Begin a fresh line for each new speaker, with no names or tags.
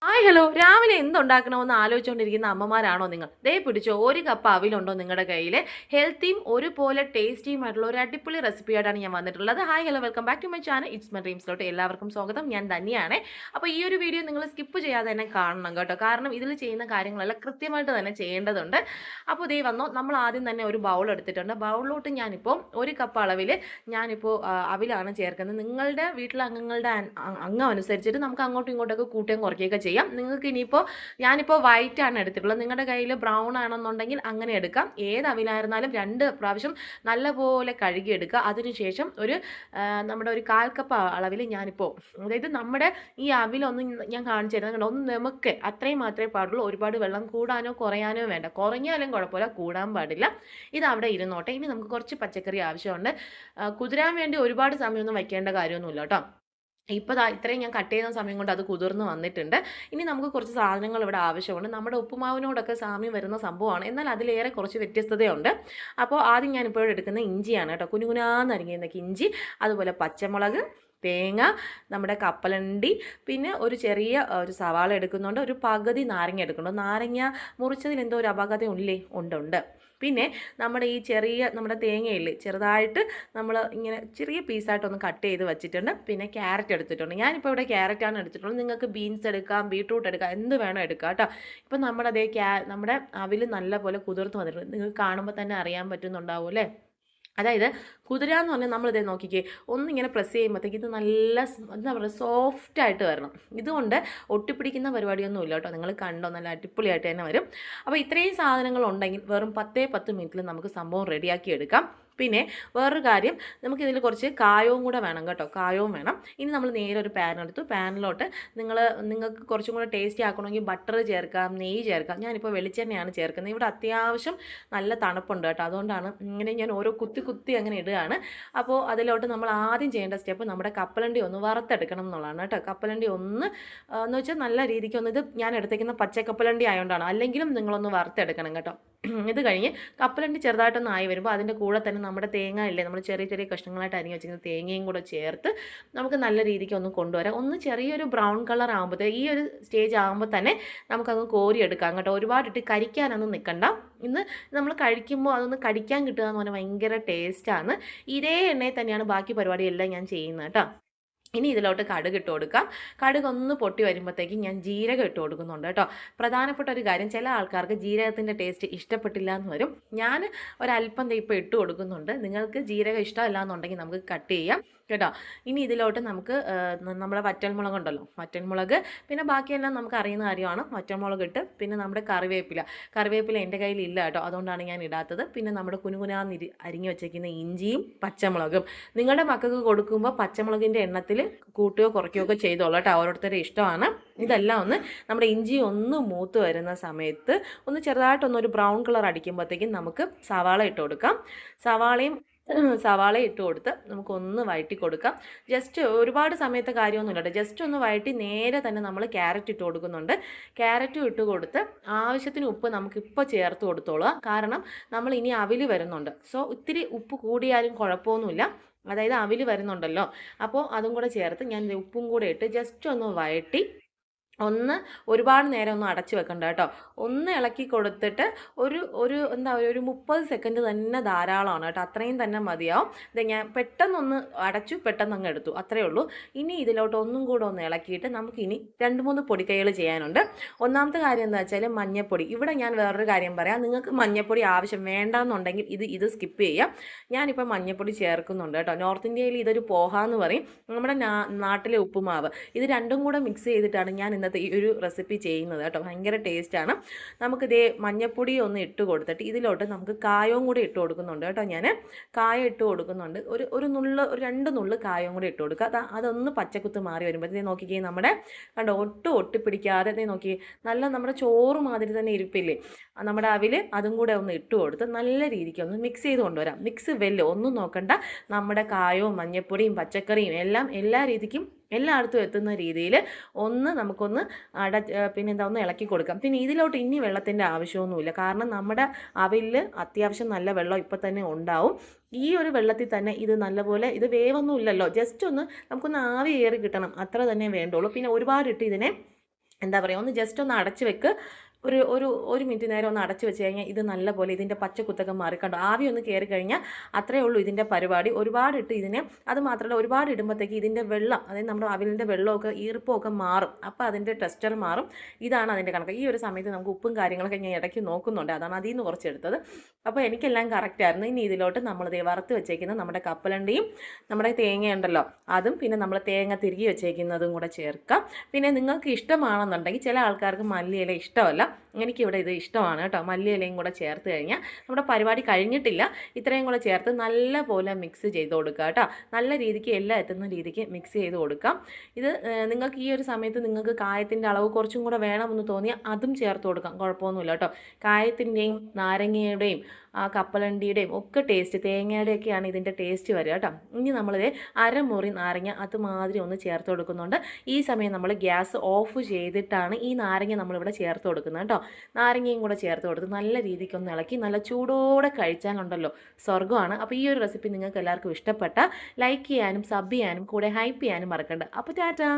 Hi hello രാവിലെ എന്തുണ്ടാക്കണമെന്ന് ആലോചിച്ചുകൊണ്ടിരിക്കുന്ന അമ്മമാരാണോ നിങ്ങൾ? ദേ പിടിച്ചോ, ഒരു കപ്പ് അവിലുണ്ടോ നിങ്ങളുടെ കയ്യിൽ? ഹെൽത്തിയും ഒരുപോലെ ടേസ്റ്റിയുമായിട്ടുള്ള ഒരു അടിപൊളി റെസിപ്പിയായിട്ടാണ് ഞാൻ വന്നിട്ടുള്ളത്. Hi hello, welcome back to my channel. It's my ഡ്രീംസിലോട്ട് എല്ലാവർക്കും സ്വാഗതം. ഞാൻ തന്നെയാണ്. അപ്പോൾ ഈ ഒരു വീഡിയോ നിങ്ങൾ സ്കിപ്പ് ചെയ്യാതെ തന്നെ കാണണം കേട്ടോ, കാരണം ഇതിൽ ചെയ്യുന്ന കാര്യങ്ങളെല്ലാം കൃത്യമായിട്ട് തന്നെ ചെയ്യേണ്ടതുണ്ട്. അപ്പോൾ ദേ വന്നോ, നമ്മൾ ആദ്യം തന്നെ ഒരു ബൗൾ എടുത്തിട്ടുണ്ട്. ബൗളിലോട്ട് ഞാനിപ്പോൾ ഒരു കപ്പ് അളവിൽ ഞാനിപ്പോൾ അവിലാണ് ചേർക്കുന്നത്. നിങ്ങളുടെ വീട്ടിലെ അംഗങ്ങളുടെ അംഗം അനുസരിച്ചിട്ട് നമുക്ക് അങ്ങോട്ടും ഇങ്ങോട്ടൊക്കെ കൂട്ടുകയും കുറയ്ക്കുകയൊക്കെ ചെയ്യാം. നിങ്ങൾക്ക് ഇനിയിപ്പോൾ ഞാനിപ്പോൾ വൈറ്റ് ആണ് എടുത്തിട്ടുള്ളത്. നിങ്ങളുടെ കയ്യിൽ ബ്രൗൺ ആണെന്നുണ്ടെങ്കിൽ അങ്ങനെ എടുക്കാം. ഏത് അവിലായിരുന്നാലും 2 പ്രാവശ്യം നല്ലപോലെ കഴുകിയെടുക്കുക. അതിനുശേഷം നമ്മുടെ ഒരു 1/4 കപ്പ് അളവിൽ ഞാനിപ്പോൾ, അതായത് നമ്മുടെ ഈ അവിലൊന്ന് ഞാൻ കാണിച്ചു തരുന്നത്, ഒന്ന് നമുക്ക് അത്രയും മാത്രമേ പാടുള്ളൂ. ഒരുപാട് വെള്ളം കൂടാനോ കുറയാനോ വേണ്ട. കുറഞ്ഞാലും കുഴപ്പമില്ല, കൂടാൻ പാടില്ല. ഇത് അവിടെ ഇരുന്നോട്ടെ. ഇനി നമുക്ക് കുറച്ച് പച്ചക്കറി ആവശ്യമുണ്ട്. കുതിരാൻ വേണ്ടി ഒരുപാട് സമയമൊന്നും വയ്ക്കേണ്ട കാര്യമൊന്നുമില്ല കേട്ടോ. ഇപ്പോൾ ഇത്രയും ഞാൻ കട്ട് ചെയ്യുന്ന സമയം കൊണ്ട് അത് കുതിർന്ന് വന്നിട്ടുണ്ട്. ഇനി നമുക്ക് കുറച്ച് സാധനങ്ങൾ ഇവിടെ ആവശ്യമുണ്ട്. നമ്മുടെ ഉപ്പുമാവിനോടൊക്കെ സാമ്യം വരുന്ന സംഭവമാണ്, എന്നാൽ അതിലേറെ കുറച്ച് വ്യത്യസ്തതയുണ്ട്. അപ്പോൾ ആദ്യം ഞാനിപ്പോൾ എടുക്കുന്ന ഇഞ്ചിയാണ് കേട്ടോ. കുനുകുനാന്ന് അരിഞ്ഞിരുന്നൊക്കെ ഇഞ്ചി, അതുപോലെ പച്ചമുളക്, തേങ്ങ, നമ്മുടെ കപ്പലണ്ടി, പിന്നെ ഒരു ചെറിയ ഒരു സവാള എടുക്കുന്നുണ്ട്. ഒരു പകുതി നാരങ്ങ എടുക്കുന്നുണ്ട്. നാരങ്ങ മുറിച്ചതിൽ എന്തോ ഒരു അപാകത ഇല്ലേ? ഉണ്ട്. പിന്നെ നമ്മുടെ ഈ നമ്മുടെ തേങ്ങയില്ലേ, ചെറുതായിട്ട് നമ്മൾ ഇങ്ങനെ ചെറിയ പീസായിട്ടൊന്ന് കട്ട് ചെയ്ത് വെച്ചിട്ടുണ്ട്. പിന്നെ ക്യാരറ്റ് എടുത്തിട്ടുണ്ട്. ഞാനിപ്പോൾ ഇവിടെ ക്യാരറ്റാണ് എടുത്തിട്ടുള്ളത്. നിങ്ങൾക്ക് ബീൻസ് എടുക്കാം, ബീട്രൂട്ട് എടുക്കാം, എന്ത് വേണം എടുക്കാം കേട്ടോ. ഇപ്പം നമ്മുടെ അവിൽ നല്ലപോലെ കുതിർത്ത് വന്നിട്ടുണ്ട്. നിങ്ങൾക്ക് കാണുമ്പോൾ തന്നെ അറിയാൻ പറ്റുന്നുണ്ടാവും അല്ലേ? അതായത് കുതിരാന്ന് പറഞ്ഞാൽ നമ്മളിതേ നോക്കിക്കേ, ഒന്നിങ്ങനെ പ്രസ് ചെയ്യുമ്പോഴത്തേക്ക് ഇത് നല്ല എന്താ പറയുക, സോഫ്റ്റായിട്ട് വരണം. ഇതുകൊണ്ട് ഒട്ടിപ്പിടിക്കുന്ന പരിപാടിയൊന്നും ഇല്ല കേട്ടോ. നിങ്ങൾ കണ്ടോ, നല്ല അടിപൊളിയായിട്ട് തന്നെ വരും. അപ്പോൾ ഇത്രയും സാധനങ്ങൾ ഉണ്ടെങ്കിൽ വെറും 10 മിനിറ്റിൽ നമുക്ക് സംഭവം റെഡിയാക്കി എടുക്കാം. പിന്നെ വേറൊരു കാര്യം, നമുക്കിതിൽ കുറച്ച് കായവും കൂടെ വേണം കേട്ടോ. കായവും വേണം. ഇനി നമ്മൾ നേരെ ഒരു പാൻ എടുത്തു. പാനിലോട്ട് നിങ്ങൾക്ക് കുറച്ചും കൂടെ ടേസ്റ്റി ആക്കണമെങ്കിൽ ബട്ടർ ചേർക്കാം, നെയ്യ് ചേർക്കാം. ഞാനിപ്പോൾ വെളിച്ചെണ്ണയാണ് ചേർക്കുന്നത്. ഇവിടെ അത്യാവശ്യം നല്ല തണുപ്പുണ്ട് കേട്ടോ, അതുകൊണ്ടാണ് ഇങ്ങനെ ഞാൻ ഓരോ കുത്തി അങ്ങനെ ഇടുകയാണ്. അപ്പോൾ അതിലോട്ട് നമ്മൾ ആദ്യം ചെയ്യേണ്ട സ്റ്റെപ്പ് നമ്മുടെ കപ്പലണ്ടി ഒന്ന് വറുത്തെടുക്കണം എന്നുള്ളതാണ് കേട്ടോ. കപ്പലണ്ടി എന്ന് വെച്ചാൽ നല്ല രീതിക്ക് ഇത് ഞാൻ എടുത്തേക്കുന്ന പച്ചക്കപ്പലണ്ടി ആയതുകൊണ്ടാണ്. അല്ലെങ്കിലും നിങ്ങളൊന്ന് വറുത്തെടുക്കണം കേട്ടോ. ഇത് കഴിഞ്ഞ് കപ്പലണ്ടി ചെറുതായിട്ടൊന്ന് ആയി വരുമ്പോൾ അതിൻ്റെ കൂടെ തന്നെ നമ്മുടെ തേങ്ങ ഇല്ലേ, നമ്മൾ ചെറിയ ചെറിയ കഷ്ണങ്ങളായിട്ട് അരിഞ്ഞ് വെച്ചിരിക്കുന്ന തേങ്ങയും കൂടെ ചേർത്ത് നമുക്ക് നല്ല രീതിക്ക് ഒന്ന് കൊണ്ടുവരാം. ഒന്ന് ചെറിയൊരു ബ്രൗൺ കളർ ഈ ഒരു സ്റ്റേജ് ആകുമ്പോൾ തന്നെ നമുക്കങ്ങ് കോരിയെടുക്കാം കേട്ടോ. ഒരുപാടിട്ട് കരിക്കാനൊന്നും നിൽക്കണ്ട. ഇന്ന് നമ്മൾ കഴിക്കുമ്പോൾ അതൊന്ന് കടിക്കാൻ കിട്ടുക എന്ന് പറഞ്ഞാൽ ഭയങ്കര ടേസ്റ്റാണ്. ഇതേ എണ്ണയിൽ തന്നെയാണ് ബാക്കി പരിപാടിയെല്ലാം ഞാൻ ചെയ്യുന്നത് കേട്ടോ. ഇനി ഇതിലോട്ട് കടുക് ഇട്ട് കൊടുക്കാം. കടുക് ഒന്ന് പൊട്ടി വരുമ്പോഴത്തേക്കും ഞാൻ ജീരകം ഇട്ട് കൊടുക്കുന്നുണ്ട് കേട്ടോ. പ്രധാനപ്പെട്ട ഒരു കാര്യം, ചില ആൾക്കാർക്ക് ജീരകത്തിൻ്റെ ടേസ്റ്റ് ഇഷ്ടപ്പെട്ടില്ല എന്ന് വരും. ഞാൻ ഒരല്പം ഇപ്പോൾ ഇട്ട് കൊടുക്കുന്നുണ്ട്. നിങ്ങൾക്ക് ജീരകം ഇഷ്ടമല്ല എന്നുണ്ടെങ്കിൽ നമുക്ക് കട്ട് ചെയ്യാം കേട്ടോ. ഇനി ഇതിലോട്ട് നമുക്ക് നമ്മുടെ വറ്റൽമുളക് ഉണ്ടല്ലോ, വറ്റൽമുളക്, പിന്നെ ബാക്കിയെല്ലാം നമുക്ക് അറിയുന്ന കാര്യമാണ്. വറ്റൽമുളക് ഇട്ട് പിന്നെ നമ്മുടെ കറിവേപ്പില എൻ്റെ കയ്യിൽ ഇല്ല കേട്ടോ, അതുകൊണ്ടാണ് ഞാൻ ഇടാത്തത്. പിന്നെ നമ്മുടെ കുനുകുനാന്ന് അരിഞ്ഞു വെച്ചേക്കുന്ന ഇഞ്ചിയും പച്ചമുളകും. നിങ്ങളുടെ മക്കൾക്ക് കൊടുക്കുമ്പോൾ പച്ചമുളകിൻ്റെ എണ്ണത്തിൽ കൂട്ടുകയോ കുറയ്ക്കുകയോ ഒക്കെ ചെയ്തോളൂ കേട്ടോ, ഓരോരുത്തരുടെ ഇഷ്ടമാണ്. ഇതെല്ലാം നമ്മുടെ ഇഞ്ചി ഒന്ന് മൂത്ത് വരുന്ന സമയത്ത് ഒന്ന് ചെറുതായിട്ടൊന്നൊരു ബ്രൗൺ കളർ അടിക്കുമ്പോഴത്തേക്കും നമുക്ക് സവാള ഇട്ട് കൊടുക്കാം. സവാള ഇട്ട് കൊടുത്ത് നമുക്കൊന്ന് വഴറ്റി കൊടുക്കാം. ജസ്റ്റ് ഒരുപാട് സമയത്തെ കാര്യമൊന്നുമില്ല കേട്ടോ. ജസ്റ്റ് ഒന്ന് വഴറ്റി നേരെ തന്നെ നമ്മൾ ക്യാരറ്റ് ഇട്ട് കൊടുക്കുന്നുണ്ട്. ക്യാരറ്റും ഇട്ട് കൊടുത്ത് ആവശ്യത്തിന് ഉപ്പ് നമുക്കിപ്പോൾ ചേർത്ത് കൊടുത്തോളുക. കാരണം നമ്മൾ ഇനി അവിൽ വരുന്നുണ്ട്. സോ ഇത്തിരി ഉപ്പ് കൂടിയാലും കുഴപ്പമൊന്നുമില്ല. അതായത് അവിൽ വരുന്നുണ്ടല്ലോ, അപ്പോൾ അതും കൂടെ ചേർത്ത് ഞാൻ ഉപ്പും കൂടെ ഇട്ട് ജസ്റ്റ് ഒന്ന് വഴറ്റി ഒരുപാട് നേരം ഒന്നും അടച്ചു വെക്കണ്ട കേട്ടോ. ഒന്ന് ഇളക്കി കൊടുത്തിട്ട് ഒരു എന്താ പറയുക, ഒരു 30 സെക്കൻഡ് തന്നെ ധാരാളമാണ് കേട്ടോ. അത്രയും തന്നെ മതിയാവും. ഇത് ഞാൻ പെട്ടെന്നൊന്ന് അടച്ചു, പെട്ടെന്ന് അങ്ങ് എടുത്തു, അത്രയേ ഉള്ളൂ. ഇനി ഇതിലോട്ട് ഒന്നും കൂടെ ഒന്ന് ഇളക്കിയിട്ട് നമുക്കിനി 2-3 പൊടിക്കൈകൾ ചെയ്യാനുണ്ട്. ഒന്നാമത്തെ കാര്യം എന്താ വെച്ചാൽ മഞ്ഞൾപ്പൊടി. ഇവിടെ ഞാൻ വേറൊരു കാര്യം പറയാം, നിങ്ങൾക്ക് മഞ്ഞൾപ്പൊടി ആവശ്യം വേണ്ടെന്നുണ്ടെങ്കിൽ ഇത് സ്കിപ്പ് ചെയ്യാം. ഞാനിപ്പോൾ മഞ്ഞൾപ്പൊടി ചേർക്കുന്നുണ്ട് കേട്ടോ. നോർത്ത് ഇന്ത്യയിൽ ഇതൊരു പോഹ എന്ന് പറയും, നമ്മുടെ നാട്ടിലെ ഉപ്പുമാവ്. ഇത് രണ്ടും കൂടെ മിക്സ് ചെയ്തിട്ടാണ് ഞാൻ ഇന്നത്തെ ഈ ഒരു റെസിപ്പി ചെയ്യുന്നത് കേട്ടോ. ഭയങ്കര ടേസ്റ്റാണ്. നമുക്കിതേ മഞ്ഞൾപ്പൊടി ഒന്ന് ഇട്ട് കൊടുത്തിട്ട് ഇതിലോട്ട് നമുക്ക് കായവും കൂടി ഇട്ട് കൊടുക്കുന്നുണ്ട് കേട്ടോ. ഞാൻ കായം ഇട്ട് കൊടുക്കുന്നുണ്ട്. ഒരു 2 നുള്ള് കായവും കൂടി ഇട്ട് കൊടുക്കുക. അതൊന്ന് പച്ചക്കുത്ത് മാറി വരുമ്പോൾ നോക്കിക്കേ, നമ്മുടെ കണ്ടോ ഒട്ടിപ്പിടിക്കാതെ നോക്കി നല്ല നമ്മുടെ ചോറ് മാതിരി തന്നെ ഇരിപ്പില്ലേ നമ്മുടെ അവിൽ, അതും കൂടെ ഒന്ന് ഇട്ട് കൊടുത്ത് നല്ല രീതിക്ക് ഒന്ന് മിക്സ് ചെയ്ത് കൊണ്ടുവരാം. മിക്സ് ഒന്നും നോക്കണ്ട. നമ്മുടെ കായവും മഞ്ഞൾപ്പൊടിയും പച്ചക്കറിയും എല്ലാം എല്ലാ രീതിക്കും എല്ലായിടത്തും എത്തുന്ന രീതിയിൽ നമുക്കൊന്ന് ഒന്ന് ഇളക്കി കൊടുക്കാം. പിന്നെ ഇതിലോട്ട് ഇനി വെള്ളത്തിൻ്റെ ആവശ്യമൊന്നുമില്ല, കാരണം നമ്മുടെ അവിലിൽ അത്യാവശ്യം നല്ല വെള്ളം ഇപ്പം തന്നെ ഉണ്ടാവും. ഈ ഒരു വെള്ളത്തിൽ തന്നെ ഇത് നല്ലപോലെ, ഇത് വേവൊന്നും ഇല്ലല്ലോ, ജസ്റ്റ് നമുക്കൊന്ന് ആവി കയറി കിട്ടണം, അത്ര തന്നെ വേണ്ടുള്ളൂ. പിന്നെ ഒരുപാടിട്ട് ഇതിനെ എന്താ പറയുക, ഒന്ന് ജസ്റ്റ് ഒന്ന് അടച്ച് വെക്ക്. ഒരു ഒരു ഒരു മിനിറ്റ് നേരം ഒന്ന് അടച്ച് വെച്ച് കഴിഞ്ഞാൽ ഇത് നല്ലപോലെ ഇതിൻ്റെ പച്ചക്കുത്തൊക്കെ മാറിക്കണ്ടോ, ആവി ഒന്ന് കയറി കഴിഞ്ഞാൽ അത്രയേ ഉള്ളൂ ഇതിൻ്റെ പരിപാടി. ഒരുപാട് ഇട്ട് ഇതിനെ, അത് മാത്രമല്ല ഒരുപാട് ഇടുമ്പോഴത്തേക്ക് ഇതിൻ്റെ വെള്ളം, അതായത് നമ്മുടെ അവിലിൻ്റെ വെള്ളമൊക്കെ ഈർപ്പമൊക്കെ മാറും. അപ്പോൾ അതിൻ്റെ ടെക്സ്ചർ മാറും. ഇതാണ് അതിൻ്റെ കണക്ക്. ഈ ഒരു സമയത്ത് നമുക്ക് ഉപ്പും കാര്യങ്ങളൊക്കെ ഞാൻ ഇടയ്ക്ക് നോക്കുന്നുണ്ട്, അതാണ് അതിൽ നിന്ന് കുറച്ചെടുത്തത്. അപ്പോൾ എനിക്കെല്ലാം കറക്റ്റായിരുന്നു. ഇനി ഇതിലോട്ട് നമ്മൾ വറുത്ത് വെച്ചേക്കുന്ന നമ്മുടെ കപ്പലണ്ടിയും നമ്മുടെ തേങ്ങയുണ്ടല്ലോ അതും, പിന്നെ നമ്മൾ തേങ്ങ തിരികെ വെച്ചേക്കുന്നതും കൂടെ ചേർക്കാം. പിന്നെ നിങ്ങൾക്ക് ഇഷ്ടമാണെന്നുണ്ടെങ്കിൽ, ചില ആൾക്കാർക്ക് മല്ലിയില ഇഷ്ടമല്ല, എനിക്കിവിടെ ഇത് ഇഷ്ടമാണ് കേട്ടോ. മല്ലിയിലയും കൂടെ ചേർത്ത് കഴിഞ്ഞാൽ നമ്മുടെ പരിപാടി കഴിഞ്ഞിട്ടില്ല. ഇത്രയും കൂടെ ചേർത്ത് നല്ല പോലെ മിക്സ് ചെയ്ത് കൊടുക്കുക കേട്ടോ. നല്ല രീതിക്ക് എല്ലാം എത്തുന്ന രീതിക്ക് മിക്സ് ചെയ്ത് കൊടുക്കാം. ഇത് നിങ്ങൾക്ക് ഈ ഒരു സമയത്ത് നിങ്ങൾക്ക് കായത്തിൻ്റെ അളവ് കുറച്ചും കൂടെ വേണമെന്ന് തോന്നിയാൽ അതും ചേർത്ത് കൊടുക്കാം, കുഴപ്പമൊന്നുമില്ല കേട്ടോ. കായത്തിൻ്റെയും നാരങ്ങയുടെയും ആ കപ്പലണ്ടിയുടെയും ഒക്കെ ടേസ്റ്റ്, തേങ്ങയുടെയൊക്കെയാണ് ഇതിൻ്റെ ടേസ്റ്റ് വരിക കേട്ടോ. ഇനി നമ്മളിത് അരമുറി നാരങ്ങ അതുമാതിരി ഒന്ന് ചേർത്ത് കൊടുക്കുന്നുണ്ട്. ഈ സമയം നമ്മൾ ഗ്യാസ് ഓഫ് ചെയ്തിട്ടാണ് ഈ നാരങ്ങ നമ്മളിവിടെ ചേർത്ത് കൊടുക്കുന്നത് കേട്ടോ. നാരങ്ങയും കൂടെ ചേർത്ത് കൊടുത്ത് നല്ല രീതിക്കൊന്ന് ഇളക്കി നല്ല ചൂടോടെ കഴിച്ചാലുണ്ടല്ലോ സ്വർഗ്ഗമാണ്. അപ്പോൾ ഈ ഒരു റെസിപ്പി നിങ്ങൾക്ക് എല്ലാവർക്കും ഇഷ്ടപ്പെട്ട ലൈക്ക് ചെയ്യാനും സബ് ചെയ്യാനും കൂടെ ഹൈപ്പ് ചെയ്യാനും മറക്കണ്ട. അപ്പോൾ ടാറ്റാ.